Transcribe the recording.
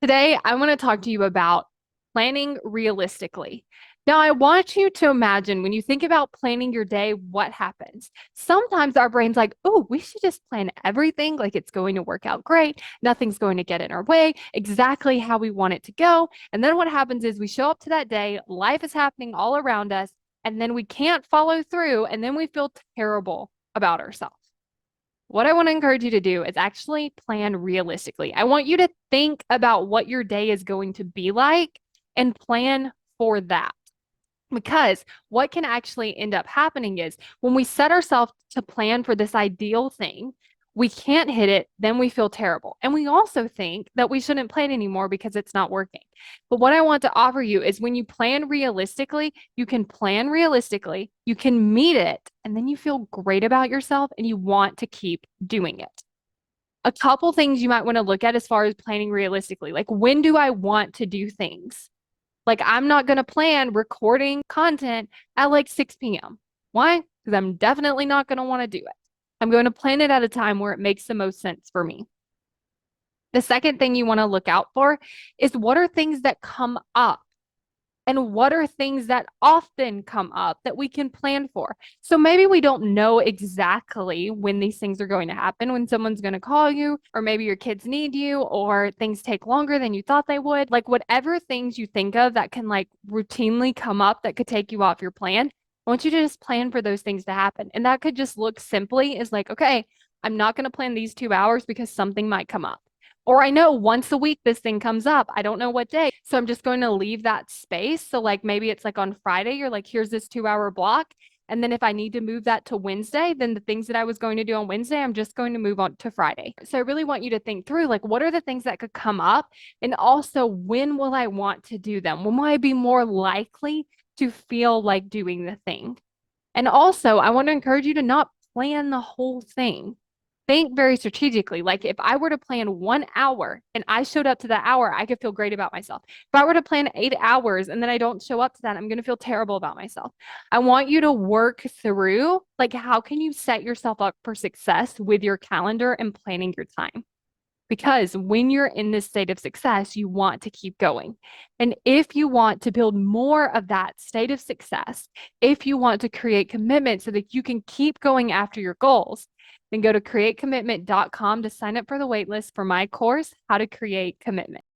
Today, I want to talk to you about planning realistically. Now, I want you to imagine when you think about planning your day, what happens? Sometimes our brain's like, oh, we should just plan everything like it's going to work out great. Nothing's going to get in our way, exactly how we want it to go. And then what happens is we show up to that day, life is happening all around us, and then we can't follow through, and then we feel terrible about ourselves. What I want to encourage you to do is actually plan realistically. I want you to think about what your day is going to be like and plan for that. Because what can actually end up happening is when we set ourselves to plan for this ideal thing, we can't hit it, then we feel terrible. And we also think that we shouldn't plan anymore because it's not working. But what I want to offer you is when you plan realistically, you can plan realistically, you can meet it, and then you feel great about yourself and you want to keep doing it. A couple things you might want to look at as far as planning realistically, like when do I want to do things? Like, I'm not going to plan recording content at like 6 p.m. Why? Because I'm definitely not going to want to do it. I'm going to plan it at a time where it makes the most sense for me. The second thing you want to look out for is what are things that come up and what are things that often come up that we can plan for. So maybe we don't know exactly when these things are going to happen, when someone's going to call you, or maybe your kids need you, or things take longer than you thought they would. Like whatever things you think of that can like routinely come up that could take you off your plan, I want you to just plan for those things to happen. And that could just look simply as like, okay, I'm not going to plan these 2 hours because something might come up. Or I know once a week this thing comes up. I don't know what day. So I'm just going to leave that space. So, like, maybe it's like on Friday, you're like, here's this 2 hour block. And then if I need to move that to Wednesday, then the things that I was going to do on Wednesday, I'm just going to move on to Friday. So I really want you to think through like, what are the things that could come up? And also, when will I want to do them? When will I be more likely to feel like doing the thing? And also, I want to encourage you to not plan the whole thing. Think very strategically. Like if I were to plan 1 hour and I showed up to that hour, I could feel great about myself. If I were to plan 8 hours and then I don't show up to that, I'm going to feel terrible about myself. I want you to work through like how can you set yourself up for success with your calendar and planning your time? Because when you're in this state of success, you want to keep going. And if you want to build more of that state of success, if you want to create commitment so that you can keep going after your goals, then go to createcommitment.com to sign up for the waitlist for my course, How to Create Commitment.